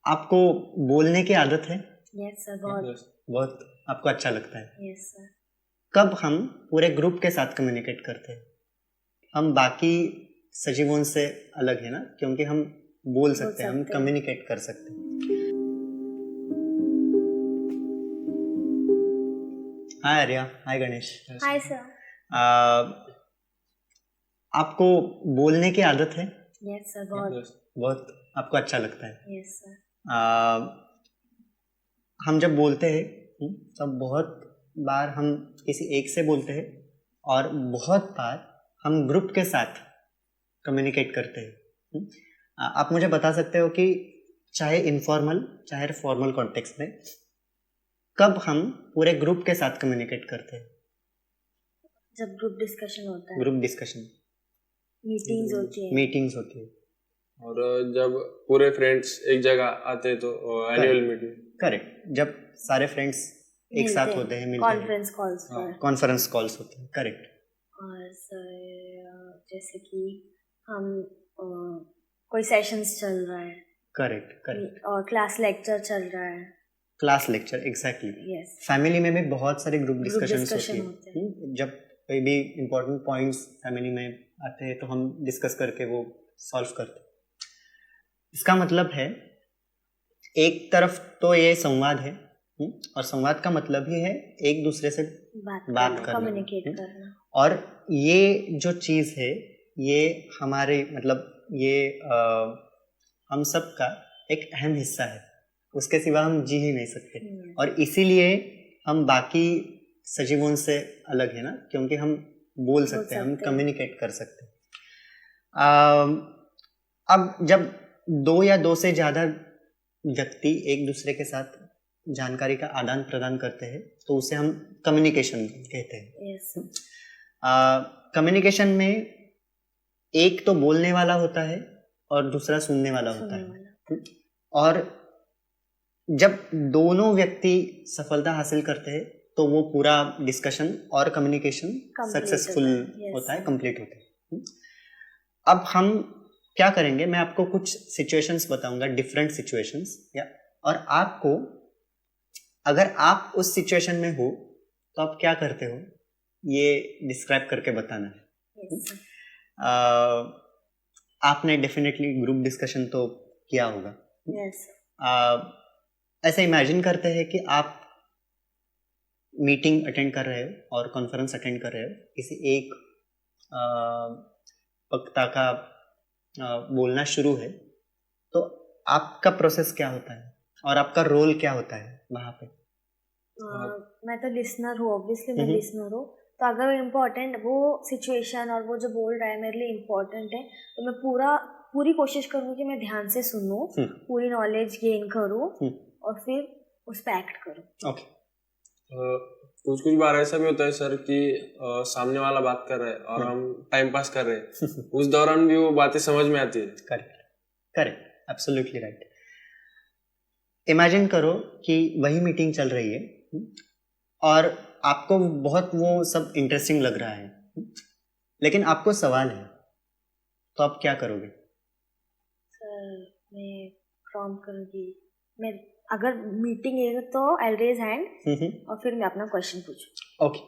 आपको बोलने की आदत है? यस सर, बहुत बहुत आपको अच्छा लगता है? Yes sir. कब हम पूरे ग्रुप के साथ कम्युनिकेट करते हैं? हम बाकी सजीवों से अलग है ना, क्योंकि हम बोल सकते हैं, हम कम्युनिकेट कर सकते हैं। Hi Arya, hi Ganesh. Hi sir. आपको बोलने की आदत है? यस सर, बहुत आपको अच्छा लगता है? Yes sir. हम जब बोलते हैं तब बहुत बार हम किसी एक से बोलते हैं और बहुत बार हम ग्रुप के साथ कम्युनिकेट करते हैं। आप मुझे बता सकते हो कि चाहे इनफॉर्मल चाहे फॉर्मल कॉन्टेक्स्ट में कब हम पूरे ग्रुप के साथ कम्युनिकेट करते हैं? जब ग्रुप डिस्कशन होता है, ग्रुप डिस्कशन, मीटिंग्स होती है और जब पूरे फ्रेंड्स एक जगह आते हैं तो एनुअल मीटिंग। करेक्ट, जब सारे फ्रेंड्स एक साथ होते हैं, मिलते हैं, कॉन्फ्रेंस कॉल्स होते हैं। करेक्ट। और सर जैसे कि हम कोई सेशंस चल रहा है। करेक्ट। और क्लास लेक्चर चल रहा है। Class lecture, exactly. Yes. Family में भी बहुत सारे ग्रुप डिस्कशंस होते हैं। जब कोई भी इम्पोर्टेंट पॉइंट्स फैमिली में आते हैं तो हम डिस्कस करके वो सॉल्व करते हैं। इसका मतलब है एक तरफ तो ये संवाद है और संवाद का भी है एक दूसरे से बात करना, कम्युनिकेट करना। और ये जो चीज़ है ये हमारे ये हम सब का एक अहम हिस्सा है, उसके सिवा हम जी ही नहीं सकते। और इसीलिए हम बाकी सजीवों से अलग है ना, क्योंकि हम बोल सकते हैं, हम कम्युनिकेट कर सकते हैं। अब जब दो या दो से ज़्यादा व्यक्ति एक दूसरे के साथ जानकारी का आदान प्रदान करते हैं तो उसे हम कम्युनिकेशन कहते हैं। yes. कम्युनिकेशन में एक तो बोलने वाला होता है और दूसरा सुनने वाला होता है। और जब दोनों व्यक्ति सफलता हासिल करते हैं तो वो पूरा डिस्कशन और कम्युनिकेशन सक्सेसफुल होता है, कंप्लीट होता है। अब हम क्या करेंगे, मैं आपको कुछ सिचुएशंस बताऊंगा, डिफरेंट सिचुएशंस, और आपको अगर आप उस सिचुएशन में हो तो आप क्या करते हो ये डिस्क्राइब करके बताना है। आपने डेफिनेटली ग्रुप डिस्कशन तो किया होगा। ऐसे इमेजिन करते हैं कि आप मीटिंग अटेंड कर रहे हो और कॉन्फ्रेंस अटेंड कर रहे हो, किसी एक वक्ता का बोलना शुरू है, तो आपका प्रोसेस क्या होता है और आपका रोल क्या होता है वहाँ पे? मैं तो लिसनर हूँ, ऑब्वियसली मैं लिसनर हूँ। तो अगर इम्पोर्टेंट वो सिचुएशन और वो जो बोल रहा है मेरे लिए इम्पोर्टेंट है तो मैं पूरी कोशिश करूँ कि मैं ध्यान से सुनूं, पूरी नॉलेज गेन करूँ और फिर उस पर एक्ट करूँ। ओके। कुछ बार ऐसा भी होता है सर कि सामने वाला बात कर रहा है और हम टाइम पास कर रहे हैं, उस दौरान भी वो बातें समझ में आती है। Correct, absolutely right. इमेजिन करो कि वही मीटिंग चल रही है और आपको बहुत वो सब इंटरेस्टिंग लग रहा है, लेकिन आपको सवाल है, तो आप क्या करोगे? सर मैं प्रॉम्प्ट करूँगी, मैं अगर मीटिंग है तो आई रेज हैंड और फिर मैं अपना क्वेश्चन पूछूं। ओके।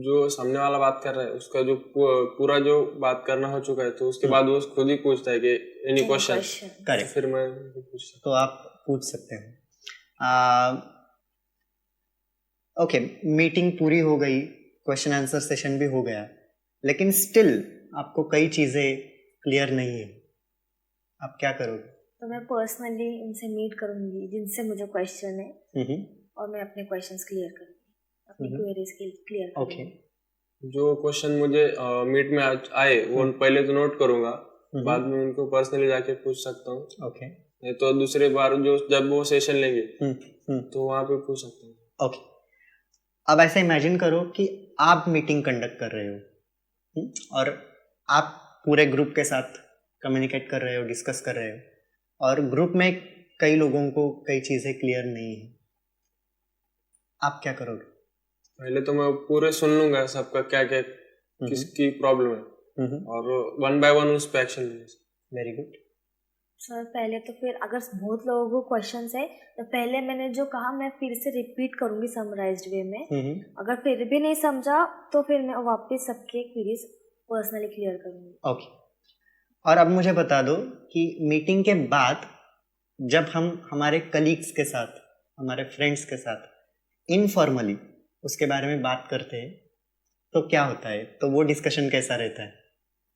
जो सामने वाला बात कर रहा है उसका जो पूरा जो बात करना हो चुका है तो उसके बाद वो खुद ही पूछता है कि एनी क्वेश्चन। करेक्ट, फिर मैं पूछ सकता हूं। तो आप पूछ सकते हो। ओके, मीटिंग पूरी हो गई, क्वेश्चन आंसर सेशन भी हो गया, लेकिन स्टिल आपको कई चीजें क्लियर नहीं है, आप क्या करोगे? तो मैं पर्सनली उनसे मीट करूंगी जिनसे मुझे क्वेश्चन है और मैं अपने क्वेश्चंस क्लियर करूंगी, अपनी क्वेरीज क्लियर करूंगी। ओके। जो क्वेश्चन मुझे मीट में आए वो पहले तो नोट करूंगा, बाद में उनको पर्सनली जाके पूछ सकता हूँ। ओके। तो दूसरे बार जब वो सेशन लेंगे तो वहाँ पे पूछ सकता हूँ। ओके। अब ऐसा इमेजिन करो कि आप मीटिंग कंडक्ट कर रहे हो और आप पूरे ग्रुप के साथ कम्युनिकेट कर रहे हो, डिस्कस कर रहे हो, और ग्रुप में कई लोगों को कई चीजें क्लियर नहीं है, आप क्या करोगे? पहले तो मैं पूरे सुन लूंगा सबका क्या क्या किसकी प्रॉब्लम है और वन बाय वन उस पे एक्शन लेंगे। Very good. सर पहले तो फिर अगर बहुत लोगों को क्वेश्चंस है तो पहले मैंने जो कहा मैं फिर से रिपीट करूंगी समराइज्ड वे में। अगर फिर भी नहीं समझा तो फिर मैं वापस सबके क्वेरीज पर्सनली क्लियर करूंगी। ओके। और अब मुझे बता दो कि मीटिंग के बाद जब हम हमारे कलीग्स के साथ, हमारे फ्रेंड्स के साथ इनफॉर्मली उसके बारे में बात करते हैं तो क्या होता है, तो वो डिस्कशन कैसा रहता है?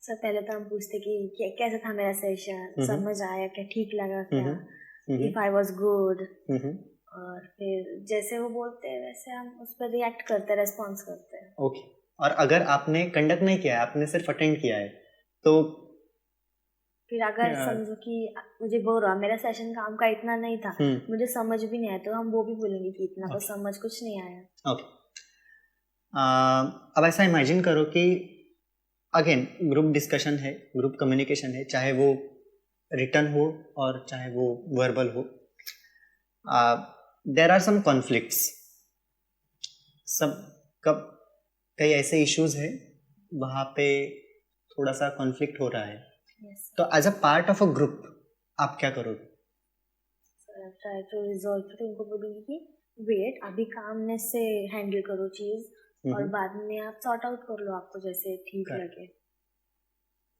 सर पहले तो हम पूछते कि कैसा था मेरा सेशन, समझ आया क्या, ठीक लगा क्या, इफ आई वाज गुड, और फिर जैसे वो बोलते हैं वैसे हम उस पर रिएक्ट करते हैं, रेस्पॉन्स करते हैं। ओके। और अगर आपने कंडक्ट नहीं किया है, आपने सिर्फ अटेंड किया है, तो फिर अगर समझो कि मुझे बोल रहा मेरा सेशन काम का इतना नहीं था, मुझे समझ भी नहीं आया, तो हम वो भी बोलेंगे कि इतना तो समझ कुछ नहीं आया। ओके। अब ऐसा इमेजिन करो कि अगेन ग्रुप डिस्कशन है, ग्रुप कम्युनिकेशन है, चाहे वो रिटन हो और चाहे वो वर्बल हो। देयर आर सम कॉन्फ्लिक्ट्स, सब कब कई ऐसे इश्यूज है वहाँ पे थोड़ा सा कॉन्फ्लिक्ट हो रहा है। तो as a part of a group आप क्या करोगे? ट्राई टू रिजॉल्व, तो उनको बोलूँगी कि वेट, अभी कामनेस से हैंडल करो चीज़ और बाद में आप सॉर्ट आउट कर लो, आपको जैसे ठीक लगे।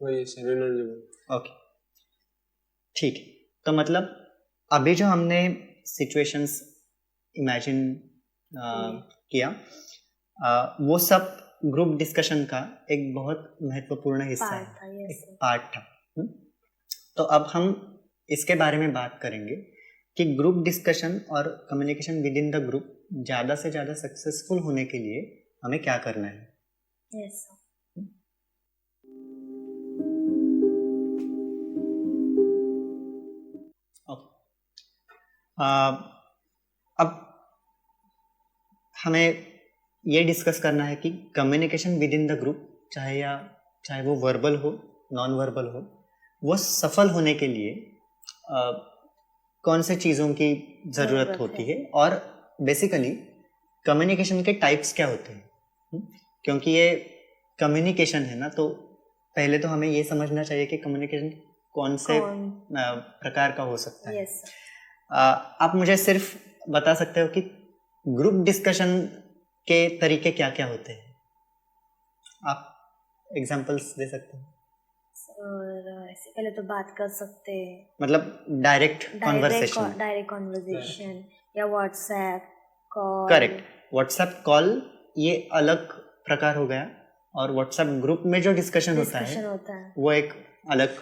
वही सर। ओके, ठीक है। तो मतलब अभी जो हमने सिचुएशंस इमेजिन किया, वो सब ग्रुप डिस्कशन का एक बहुत महत्वपूर्ण हिस्सा है, एक पार्ट था। तो अब हम इसके बारे में बात करेंगे कि ग्रुप डिस्कशन और communication with in the group ज़्यादा से ज़्यादा सक्सेसफुल होने के लिए हमें क्या करना है। yes, अब हमें ये डिस्कस करना है कि communication with in the group, चाहे वो वर्बल हो, नॉन वर्बल हो, वो सफल होने के लिए कौन से चीज़ों की ज़रूरत होती है और बेसिकली कम्युनिकेशन के टाइप्स क्या होते हैं। क्योंकि ये कम्युनिकेशन है ना, तो पहले तो हमें ये समझना चाहिए कि कम्युनिकेशन कौन से प्रकार का हो सकता है। yes, आप मुझे सिर्फ बता सकते हो कि ग्रुप डिस्कशन के तरीके क्या क्या होते हैं? आप एग्जांपल्स दे सकते हो? और ऐसे पहले तो बात कर सकते हैं, मतलब डायरेक्ट कॉन्वर्सेशन या WhatsApp call. Correct, WhatsApp call ये अलग प्रकार हो गया, और व्हाट्सएप ग्रुप में जो डिस्कशन होता है वो एक अलग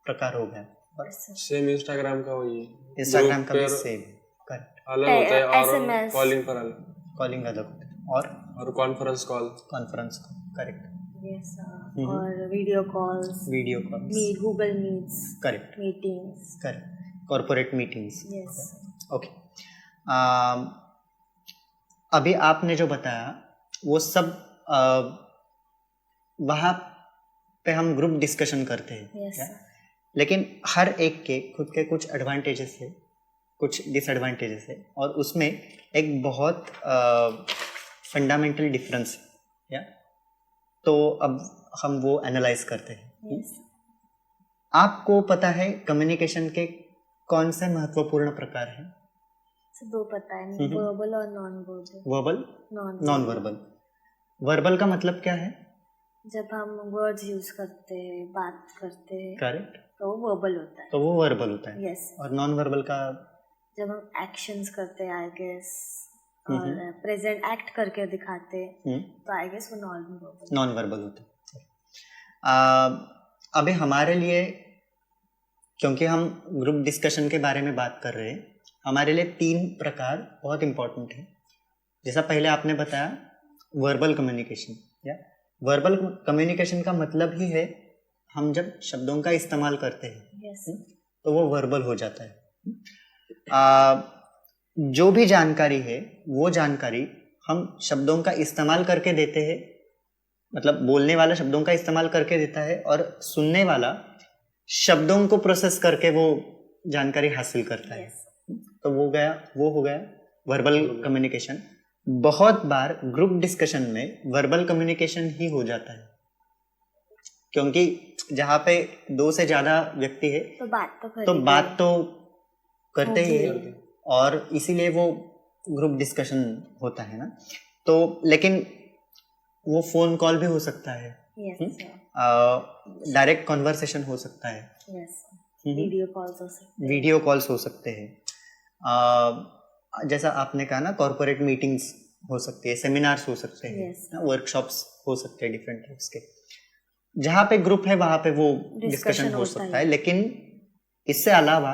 प्रकार हो गया। सेम इंस्टाग्राम का वही है, इंस्टाग्राम का भी सेम, करेक्ट, अलग होता है, और कॉलिंग पर अलग, कॉलिंग अलग होता है, और कॉन्फ्रेंस कॉल, करेक्ट, यस, और video calls, Google meets, correct, meetings, correct, corporate meetings, yes. Okay. अभी आपने जो बताया वो सब वहाँ पे हम ग्रुप डिस्कशन करते हैं, yes, लेकिन हर एक के खुद के कुछ एडवांटेजेस है, कुछ डिसएडवांटेजेस है, और उसमें एक बहुत फंडामेंटल डिफरेंस है। तो अब हम वो एनालाइज करते हैं। yes, आपको पता है कम्युनिकेशन के कौन से महत्वपूर्ण प्रकार हैं? दो पता है, वर्बल और non verbal. Verbal, non verbal. Verbal का मतलब क्या है? जब हम वर्ड्स यूज करते हैं, बात करते हैं, करेक्ट, तो वो वर्बल होता है, तो वो वर्बल होता है। यस। और नॉन वर्बल का जब हम एक्शंस करते हैं, आई गेस, और प्रेजेंट एक्ट करके दिखाते हैं, तो आई गेस वो नॉन वर्बल होता है। अभी हमारे लिए, क्योंकि हम ग्रुप डिस्कशन के बारे में बात कर रहे हैं, हमारे लिए 3 प्रकार बहुत इम्पोर्टेंट है। जैसा पहले आपने बताया वर्बल कम्युनिकेशन, या वर्बल कम्युनिकेशन का मतलब ही है हम जब शब्दों का इस्तेमाल करते हैं, yes, तो वो वर्बल हो जाता है। जो भी जानकारी है वो जानकारी हम शब्दों का इस्तेमाल करके देते हैं, मतलब बोलने वाला शब्दों का इस्तेमाल करके देता है और सुनने वाला शब्दों को प्रोसेस करके वो जानकारी हासिल करता है। yes, तो वो हो गया वर्बल कम्युनिकेशन। बहुत बार ग्रुप डिस्कशन में वर्बल कम्युनिकेशन ही हो जाता है, क्योंकि जहाँ पे 2 से ज्यादा व्यक्ति है तो बात तो तो बात तो करते ही है, होगी। और इसीलिए वो ग्रुप डिस्कशन होता है ना। तो लेकिन वो फोन कॉल भी हो सकता है, यस डायरेक्ट कॉन्वर्सेशन हो सकता है, यस वीडियो कॉल्स हो सकते हैं। वीडियो कॉल्स हो सकते हैं, जैसा आपने कहा ना, कॉर्पोरेट मीटिंग्स हो सकती है, सेमिनार्स हो सकते हैं, Yes. वर्कशॉप्स हो सकते हैं डिफरेंट टाइप्स के। जहाँ पे ग्रुप है वहाँ पे वो डिस्कशन हो सकता है, लेकिन इससे अलावा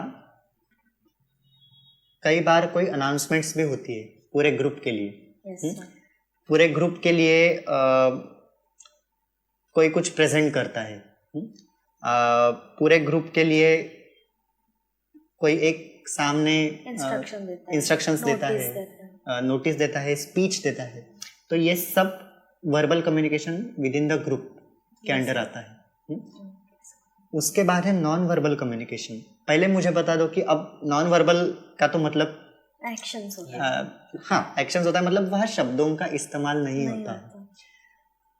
कई बार कोई अनाउंसमेंट्स भी होती है पूरे ग्रुप के लिए। यस पूरे ग्रुप के लिए कोई कुछ प्रेजेंट करता है, पूरे ग्रुप के लिए कोई एक सामने इंस्ट्रक्शंस देता है, नोटिस देता है, स्पीच देता है। तो ये सब verbal communication with in the group के अंडर आता है। उसके बाद है नॉन वर्बल कम्युनिकेशन। पहले मुझे बता दो कि अब नॉन वर्बल का तो मतलब एक्शंस होते हैं। हाँ, एक्शंस होता है, मतलब वह शब्दों का इस्तेमाल नहीं होता है।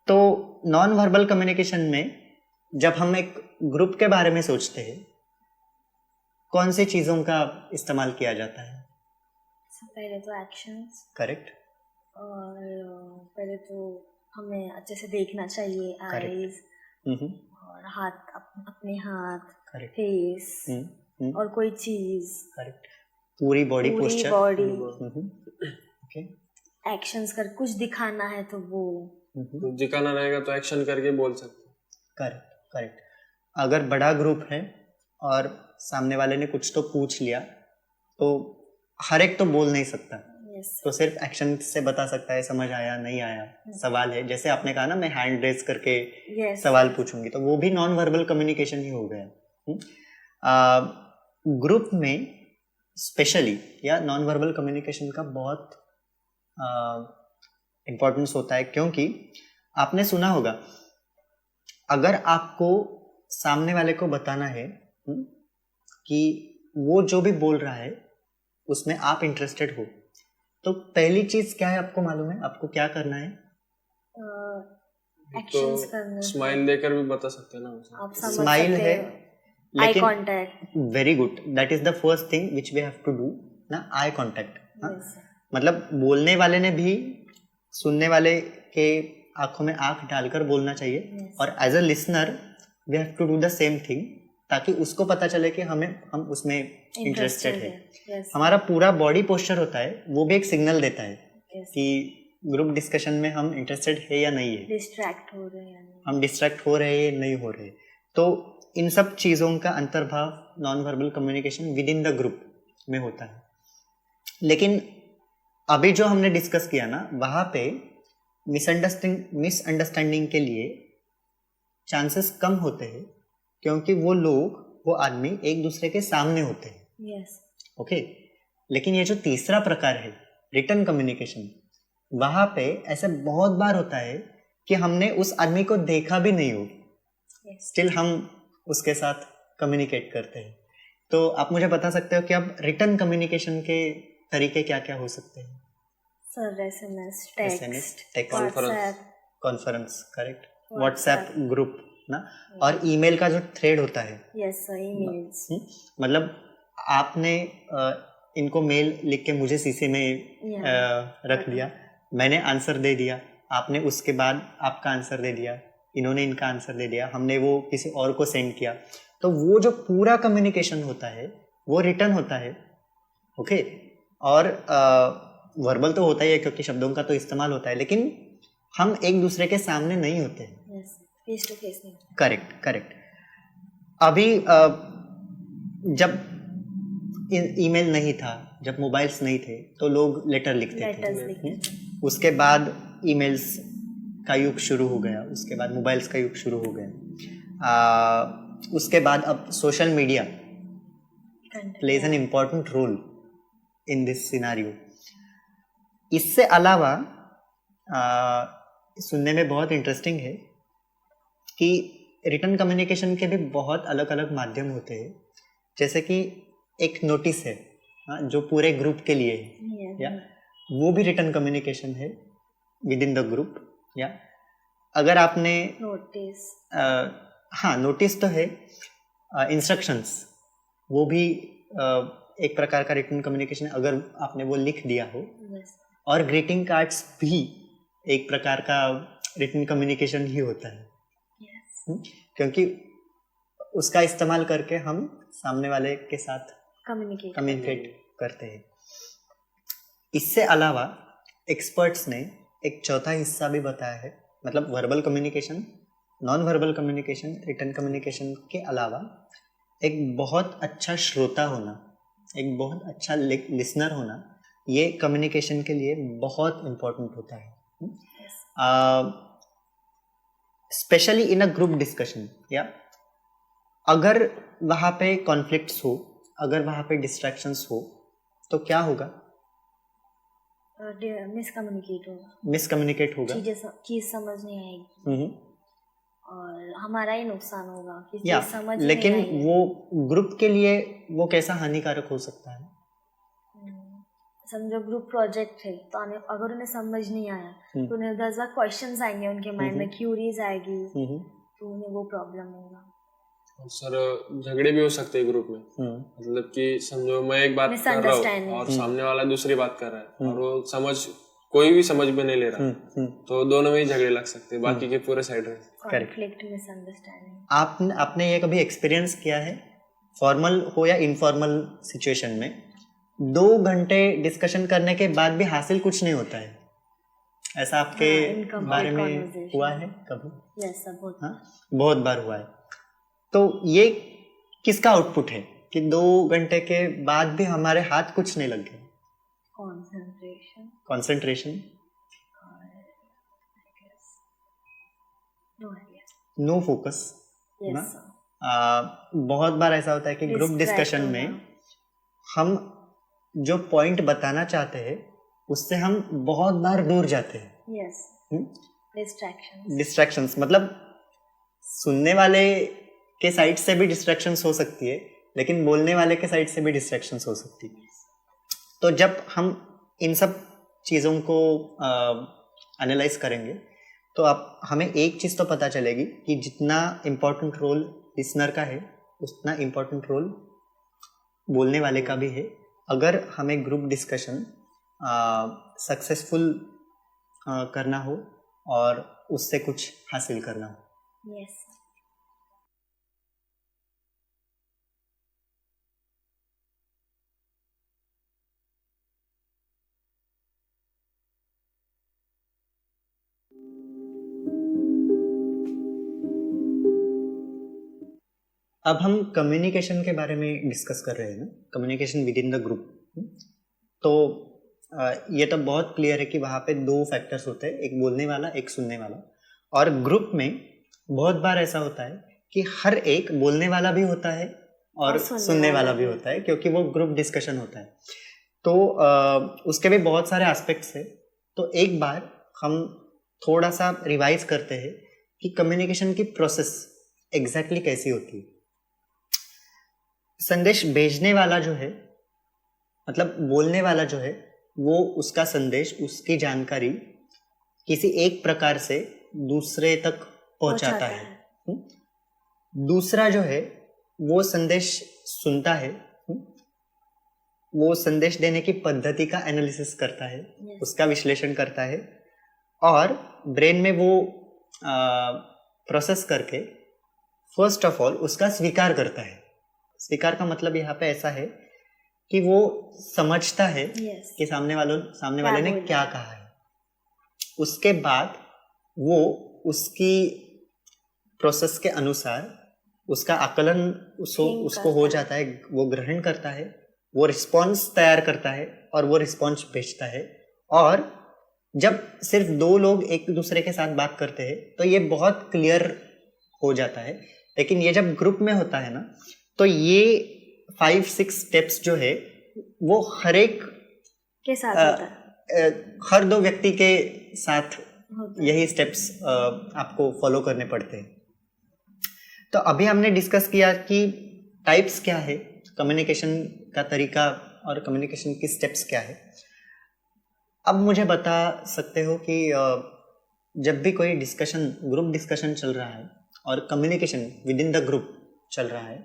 तो नॉन वर्बल कम्युनिकेशन में जब हम एक ग्रुप के बारे में सोचते हैं, कौन सी चीजों का इस्तेमाल किया जाता है? पहले तो एक्शंस, करेक्ट, और पहले तो हमें अच्छे से देखना चाहिए, आईज और हाथ, अपने हाथ, फेस और कोई चीज, करेक्ट, पूरी बॉडी पोस्चर, ओके। एक्शंस कर, कुछ दिखाना है तो वो दिखाना रहेगा तो एक्शन करके बोल सकते। Correct correct. अगर बड़ा ग्रुप है और सामने वाले ने कुछ तो पूछ लिया तो हर एक तो बोल नहीं सकता, तो सिर्फ एक्शन से बता सकता है, समझ आया नहीं आया, सवाल है। जैसे आपने कहा ना, मैं हैंड रेज करके सवाल पूछूंगी, तो वो भी नॉन वर्बल कम्युनिकेशन ही हो गया। ग्रुप में स्पेशली या नॉन वर्बल कम्युनिकेशन का बहुत इम्पोर्टेंस होता है, क्योंकि आपने सुना होगा, अगर आपको सामने वाले को बताना है कि वो जो भी बोल रहा है उसमें आप इंटरेस्टेड हो, तो पहली चीज क्या है आपको मालूम है? आपको क्या करना है? एक्शंस करना, स्माइल देकर भी बता सकते हैं ना। आप समझ स्माइल सकते है, हो, eye contact, very good, that is the first thing which we have to do ना, आई कांटेक्ट। मतलब बोलने वाले ने भी सुनने वाले के आंखों में आंख डालकर बोलना चाहिए, और as a listener we have to do the same thing, ताकि उसको पता चले कि हम उसमें इंटरेस्टेड है। हमारा पूरा बॉडी पोस्चर होता है, वो भी एक सिग्नल देता है कि ग्रुप डिस्कशन में हम इंटरेस्टेड है या नहीं है, डिस्ट्रैक्ट हो रहे हैं, हम डिस्ट्रैक्ट हो रहे हैं नहीं हो रहे। तो इन सब चीज़ों का अंतर्भाव non verbal communication with in the group में होता है। लेकिन अभी जो हमने डिस्कस किया ना, वहाँ पे मिसअंडरस्टैंडिंग के लिए चांसेस कम होते हैं, क्योंकि वो आदमी एक दूसरे के सामने होते हैं। ओके। लेकिन ये जो तीसरा प्रकार है रिटन कम्युनिकेशन, वहाँ पे ऐसा बहुत बार होता है कि हमने उस आदमी को देखा भी नहीं हो, स्टिल हम उसके साथ कम्युनिकेट करते हैं। तो आप मुझे बता सकते हो कि अब रिटन कम्युनिकेशन के तरीके क्या क्या हो सकते हैं? Sir SMS, text, conference, correct, WhatsApp group ना, और ईमेल का जो थ्रेड होता है। Yes sir, emails. मतलब आपने इनको मेल लिख के मुझे सीसी में रख दिया, मैंने आंसर दे दिया, आपने उसके बाद आपका आंसर दे दिया, इन्होंने इनका आंसर दे दिया, हमने वो किसी और को सेंड किया। तो वो जो पूरा कम्युनिकेशन होता है वो रिटर्न होता है। ओके। और वर्बल तो होता ही है, क्योंकि शब्दों का तो इस्तेमाल होता है, लेकिन हम एक दूसरे के सामने नहीं होते हैं, फेस टू फेस नहीं। करेक्ट। अभी जब ईमेल नहीं था, जब मोबाइल्स नहीं थे, तो लोग लेटर लिखते थे। उसके बाद ईमेल्स का युग शुरू हो गया, उसके बाद मोबाइल्स का युग शुरू हो गया। उसके बाद अब social media plays an important role in this scenario. इससे अलावा सुनने में बहुत इंटरेस्टिंग है कि रिटन कम्युनिकेशन के भी बहुत अलग अलग माध्यम होते हैं। जैसे कि एक नोटिस है जो पूरे ग्रुप के लिए है, या वो भी रिटन कम्युनिकेशन है विद इन द ग्रुप। या अगर आपने नोटिस, हाँ नोटिस तो है, इंस्ट्रक्शंस वो भी एक प्रकार का रिटन कम्युनिकेशन, अगर आपने वो लिख दिया हो। yes, और ग्रीटिंग कार्ड्स भी एक प्रकार का रिटन कम्युनिकेशन ही होता है। yes, क्योंकि उसका इस्तेमाल करके हम सामने वाले के साथ कम्युनिकेट करते हैं। इससे अलावा एक्सपर्ट्स ने एक चौथा हिस्सा भी बताया है, मतलब verbal communication, non verbal communication, written communication के अलावा एक बहुत अच्छा श्रोता होना, एक बहुत अच्छा लिसनर होना, ये कम्युनिकेशन के लिए बहुत इम्पोर्टेंट होता है। Specially in a group discussion, या अगर वहाँ पे कॉन्फ्लिक्ट्स हो, अगर वहाँ पे डिस्ट्रैक्शंस हो, तो क्या होगा? मिसकम्युनिकेट होगा, चीज समझ नहीं आएगी और हमारा ही नुकसान होगा कि या चीज समझ लेकिन नहीं आई है। वो ग्रुप के लिए वो कैसा हानिकारक हो सकता है? समझो ग्रुप प्रोजेक्ट है तो अगर उन्हें समझ नहीं आया तो उन्हें 10 बार क्वेश्चंस आएंगे उनके माइंड में, क्यूरीज आएगी, तो उन्हें वो प्रॉब्लम होगा। सर झगड़े भी हो सकते हैं ग्रुप में, मतलब कि समझो मैं एक बात कर रहा हूँ और सामने वाला दूसरी बात कर रहा है और वो कोई भी समझ में नहीं ले रहा, तो दोनों में ही झगड़े लग सकते हैं, बाकी के पूरे साइड में कॉन्फ्लिक्ट, मिसअंडरस्टैंडिंग। आपने ये कभी एक्सपीरियंस किया है, फॉर्मल हो या इनफॉर्मल सिचुएशन में 2 घंटे डिस्कशन करने के बाद भी हासिल कुछ नहीं होता है? ऐसा आपके बारे में हुआ है कभी? यस सर, बहुत बार हुआ है। तो ये किसका आउटपुट है कि 2 घंटे के बाद भी हमारे हाथ कुछ नहीं लग गए? कंसंट्रेशन, नो फोकस ना। बहुत बार ऐसा होता है कि ग्रुप डिस्कशन में हम जो पॉइंट बताना चाहते हैं उससे हम बहुत बार दूर जाते हैं। डिस्ट्रैक्शंस, मतलब सुनने वाले के साइड से भी डिस्ट्रैक्शंस हो सकती है, लेकिन बोलने वाले के साइड से भी डिस्ट्रैक्शंस हो सकती है। तो जब हम इन सब चीज़ों को एनालाइज करेंगे तो हमें एक चीज़ तो पता चलेगी कि जितना इम्पोर्टेंट रोल लिसनर का है उतना इम्पोर्टेंट रोल बोलने वाले का भी है, अगर हमें ग्रुप डिस्कशन सक्सेसफुल करना हो और उससे कुछ हासिल करना हो। yes. अब हम कम्युनिकेशन के बारे में डिस्कस कर रहे हैं ना, communication with in the group. तो ये तो बहुत क्लियर है कि वहाँ पे 2 फैक्टर्स होते हैं, एक बोलने वाला, एक सुनने वाला। और ग्रुप में बहुत बार ऐसा होता है कि हर एक बोलने वाला भी होता है और सुनने वाला भी होता है, क्योंकि वो ग्रुप डिस्कशन होता है। तो उसके भी बहुत सारे एस्पेक्ट्स हैं। तो एक बार हम थोड़ा सा रिवाइज करते हैं कि कम्युनिकेशन की प्रोसेस एग्जैक्टली कैसी होती है। संदेश भेजने वाला जो है, मतलब बोलने वाला जो है, वो उसका संदेश, उसकी जानकारी किसी एक प्रकार से दूसरे तक पहुंचाता है। दूसरा जो है वो संदेश सुनता है, वो संदेश देने की पद्धति का एनालिसिस करता है, उसका विश्लेषण करता है और ब्रेन में वो प्रोसेस करके फर्स्ट ऑफ ऑल उसका स्वीकार करता है। स्वीकार का मतलब यहाँ पे ऐसा है कि वो समझता है कि सामने वाले ने क्या कहा है। उसके बाद वो उसकी प्रोसेस के अनुसार उसका आकलन उसको हो जाता है, वो ग्रहण करता है, वो रिस्पॉन्स तैयार करता है और वो रिस्पॉन्स भेजता है। और जब सिर्फ 2 लोग एक दूसरे के साथ बात करते हैं तो ये बहुत क्लियर हो जाता है, लेकिन ये जब ग्रुप में होता है ना, तो ये 5-6 स्टेप्स जो है वो हर एक के साथ होता है, हर 2 व्यक्ति के साथ यही स्टेप्स आपको फॉलो करने पड़ते हैं। तो अभी हमने डिस्कस किया कि टाइप्स क्या है, कम्युनिकेशन का तरीका और कम्युनिकेशन की स्टेप्स क्या है। अब मुझे बता सकते हो कि जब भी कोई डिस्कशन, ग्रुप डिस्कशन चल रहा है और communication with in the group चल रहा है,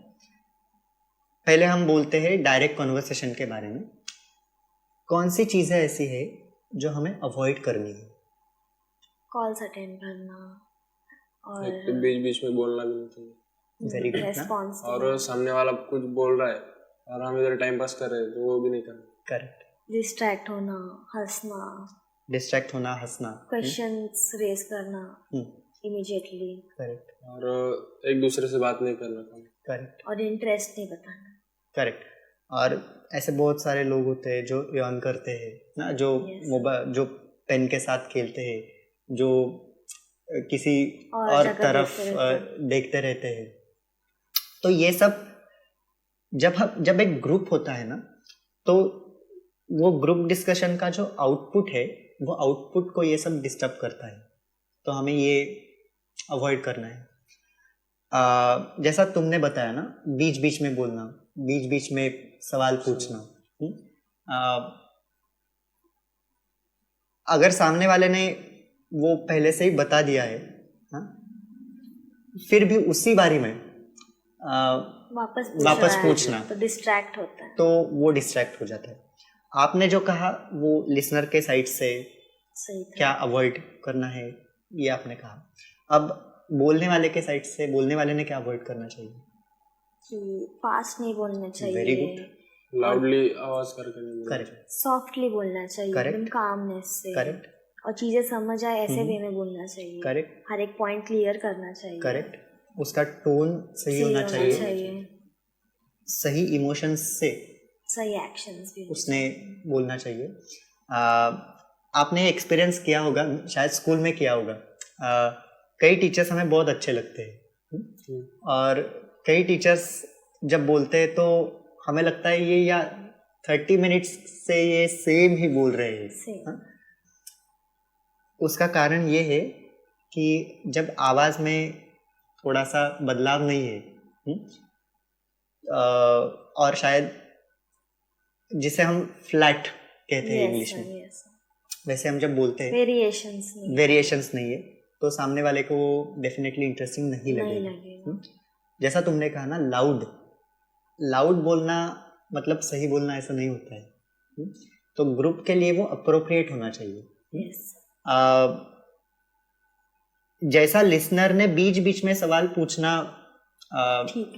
पहले हम बोलते हैं डायरेक्ट कन्वर्सेशन के बारे में। कौन सी चीज़ें ऐसी है जो हमें अवॉइड करनी है? कॉल्स अटेंड करना और बीच बीच में बोलना भी नहीं चाहिए। Very good. रेस्पॉन्स और सामने वाला कुछ बोल रहा है और हम इधर टाइम पास कर रहे हैं तो वो भी नहीं करना। करेक्ट। डिस्ट्रैक्ट होना, हंसना, डिस्ट्रैक्ट होना, हंसना, क्वेश्चंस रेज करना इमीडिएटली। करेक्ट। और एक दूसरे से बात नहीं करना। करेक्ट। और इंटरेस्ट नहीं बताना। करेक्ट। और ऐसे बहुत सारे लोग होते हैं जो यॉन करते हैं ना, जो मोबाइल, जो पेन के साथ खेलते हैं, जो किसी और तरफ देखते रहते हैं। तो ये सब जब एक ग्रुप होता है ना, तो वो ग्रुप डिस्कशन का जो आउटपुट है, वो आउटपुट को ये सब डिस्टर्ब करता है। तो हमें ये अवॉइड करना है। जैसा तुमने बताया ना, बीच बीच में बोलना, बीच बीच में सवाल पूछना। अगर सामने वाले ने वो पहले से ही बता दिया है, फिर भी उसी बारी में वापस पूछना तो डिस्ट्रैक्ट होता है, तो वो डिस्ट्रैक्ट हो जाता है। आपने जो कहा वो लिसनर के साइड से क्या अवॉइड करना है, ये आपने कहा। अब बोलने वाले के साइड से, बोलने वाले ने क्या अवॉइड करना चाहिए? कि फास्ट नहीं बोलना चाहिए। Very good. लाउडली आवाज करके नहीं बोलना। करेक्ट। सॉफ्टली बोलना चाहिए, एकदम कामनेस से। करेक्ट। और चीजें समझ आए ऐसे वे में बोलना चाहिए। करेक्ट। हर एक पॉइंट क्लियर करना चाहिए। करेक्ट। उसका टोन सही होना चाहिए। सही इमोशंस से सही एक्शंस भी उसने बोलना चाहिए। आपने एक्सपीरियंस किया होगा, शायद स्कूल में किया होगा। कई टीचर्स हमें बहुत अच्छे लगते हैं और कई टीचर्स जब बोलते हैं तो हमें लगता है ये या 30 मिनट्स से ये सेम ही बोल रहे हैं। उसका कारण ये है कि जब आवाज़ में थोड़ा सा बदलाव नहीं है, और शायद जिसे हम फ्लैट कहते हैं इंग्लिश में, वैसे हम जब बोलते हैं वेरिएशंस नहीं है, तो सामने वाले को डेफिनेटली इंटरेस्टिंग नहीं लगेगा। जैसा तुमने कहा ना, लाउड बोलना मतलब सही बोलना ऐसा नहीं होता है। तो ग्रुप के लिए वो अप्रोप्रिएट होना चाहिए। जैसा लिसनर ने बीच बीच में सवाल पूछना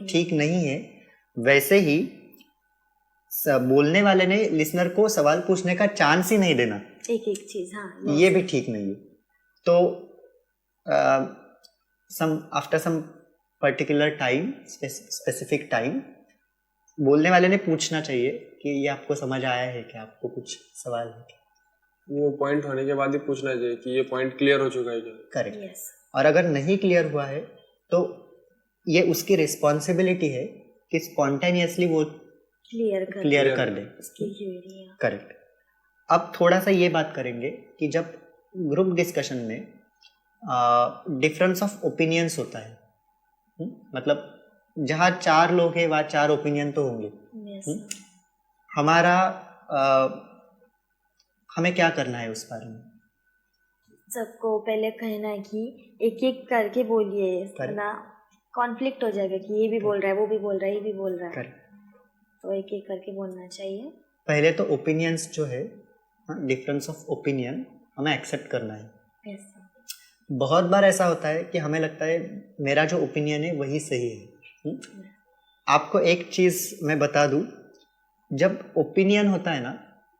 ठीक नहीं है, वैसे ही बोलने वाले ने लिसनर को सवाल पूछने का चांस ही नहीं देना, एक चीज, ये भी ठीक नहीं है। तो after some particular time, specific time, बोलने वाले ने पूछना चाहिए कि ये आपको समझ आया है क्या, आपको कुछ सवाल है क्या। वो पॉइंट होने के बाद ही पूछना चाहिए कि ये पॉइंट क्लियर हो चुका है क्या। करेक्ट। और अगर नहीं क्लियर हुआ है तो ये उसकी रिस्पॉन्सिबिलिटी है कि स्पॉन्टेनियसली वो क्लियर कर दे। करेक्ट। अब थोड़ा सा ये बात करेंगे कि जब ग्रुप डिस्कशन में डिफरेंस ऑफ ओपिनियंस होता है, मतलब जहाँ 4 लोग हैं वहाँ 4 ओपिनियन तो होंगे। हमें क्या करना है उस बारे में? सबको पहले कहना है कि एक एक करके बोलिए, वरना कॉन्फ्लिक्ट हो जाएगा कि ये भी बोल रहा है, वो भी बोल रहा है, ये भी बोल रहा है। तो एक एक करके बोलना चाहिए। पहले तो ओपिनियंस जो है, डिफरेंस ऑफ ओपिनियन हमें एक्सेप्ट करना है। बहुत बार ऐसा होता है कि हमें लगता है मेरा जो ओपिनियन है वही सही है। आपको एक चीज़ मैं बता दूं, जब ओपिनियन होता है ना,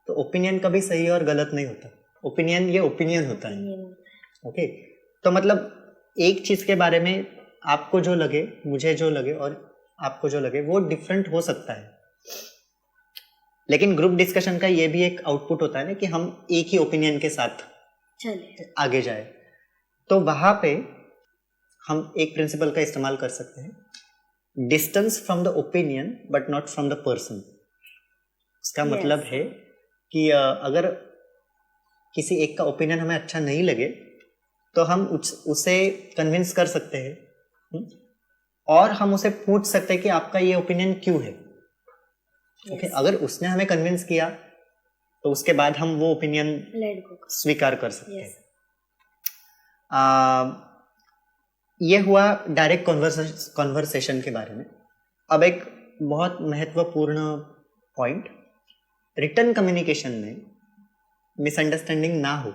तो ओपिनियन कभी सही और गलत नहीं होता। ओपिनियन ये ओपिनियन होता है। ओके। तो मतलब एक चीज़ के बारे में आपको जो लगे, मुझे जो लगे और आपको जो लगे, वो डिफरेंट हो सकता है। लेकिन ग्रुप डिस्कशन का ये भी एक आउटपुट होता है ना कि हम एक ही ओपिनियन के साथ आगे जाए। तो वहाँ पे हम एक प्रिंसिपल का इस्तेमाल कर सकते हैं, distance from the opinion but not from the person. इसका मतलब है कि अगर किसी एक का ओपिनियन हमें अच्छा नहीं लगे तो हम उसे कन्विंस कर सकते हैं, और हम उसे पूछ सकते हैं कि आपका ये ओपिनियन क्यों है। ओके। अगर उसने हमें कन्विंस किया तो उसके बाद हम वो ओपिनियन स्वीकार कर सकते हैं। ये हुआ डायरेक्ट कॉन्वर्सेशन के बारे में। अब एक बहुत महत्वपूर्ण पॉइंट, रिटर्न कम्युनिकेशन में मिसअंडरस्टैंडिंग ना हो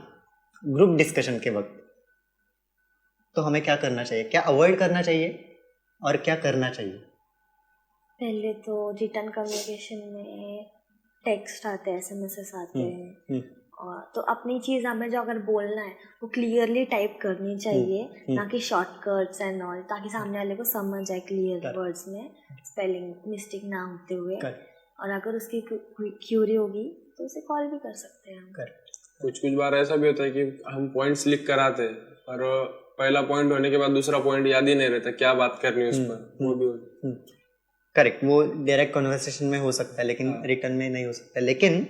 ग्रुप डिस्कशन के वक्त, तो हमें क्या करना चाहिए, क्या अवॉइड करना चाहिए और क्या करना चाहिए? पहले तो रिटर्न कम्युनिकेशन में टेक्स्ट आते हैं, एसएमएस आते हैं, और तो अपनी चीज़ हमें जो अगर बोलना है वो क्लियरली टाइप करनी चाहिए, ना कि शॉर्टकट्स एंड ऑल, ताकि सामने वाले को समझ जाए क्लियर वर्ड्स में, स्पेलिंग मिस्टेक ना होते हुए। और अगर उसकी क्यूरी होगी तो उसे कॉल भी कर सकते हैं हम। कुछ बार ऐसा भी होता है कि हम पॉइंट्स लिख कर आते हैं पर पहला पॉइंट होने के बाद दूसरा पॉइंट याद ही नहीं रहता क्या बात करनी है उस पर, वो भी करेक्ट। वो डायरेक्ट कन्वर्सेशन में हो सकता है लेकिन रिटर्न में नहीं हो सकता। लेकिन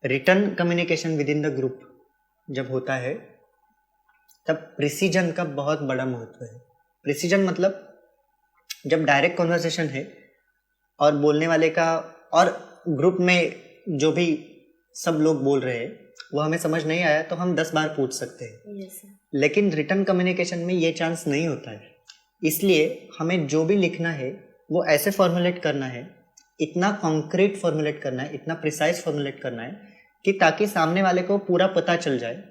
return communication with in the group जब होता है तब प्रिसीजन का बहुत बड़ा महत्व है। प्रिसीजन मतलब जब डायरेक्ट कन्वर्सेशन है और बोलने वाले का और ग्रुप में जो भी सब लोग बोल रहे हैं वो हमें समझ नहीं आया तो हम 10 बार पूछ सकते हैं। yes, लेकिन रिटर्न कम्युनिकेशन में ये चांस नहीं होता है, इसलिए हमें जो भी लिखना है वो ऐसे फॉर्मुलेट करना है, इतना कॉन्क्रीट फॉर्मुलेट करना है, इतना प्रिसाइज फॉर्मुलेट करना है कि ताकि सामने वाले को पूरा पता चल जाए,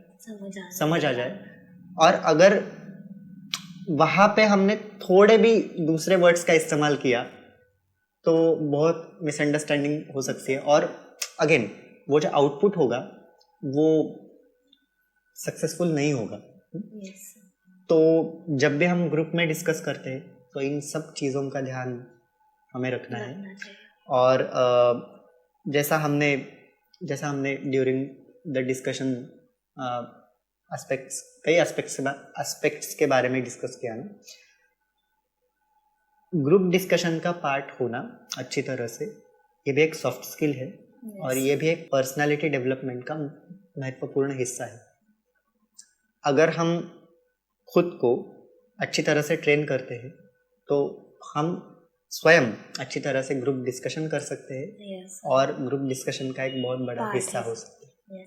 समझ आ जाए। और अगर वहाँ पे हमने थोड़े भी दूसरे वर्ड्स का इस्तेमाल किया तो बहुत मिसअंडरस्टैंडिंग हो सकती है और अगेन वो जो आउटपुट होगा वो सक्सेसफुल नहीं होगा। yes. तो जब भी हम ग्रुप में डिस्कस करते हैं तो इन सब चीज़ों का ध्यान हमें रखना है। और जैसा हमने ड्यूरिंग द डिस्कशन कई एस्पेक्ट्स के बारे में डिस्कस किया ना, ग्रुप डिस्कशन का पार्ट होना अच्छी तरह से, ये भी एक सॉफ्ट स्किल है और ये भी एक पर्सनालिटी डेवलपमेंट का महत्वपूर्ण हिस्सा है। अगर हम खुद को अच्छी तरह से ट्रेन करते हैं तो हम स्वयं अच्छी तरह से ग्रुप डिस्कशन कर सकते हैं और ग्रुप डिस्कशन का एक बहुत बड़ा हिस्सा हो सकते हैं।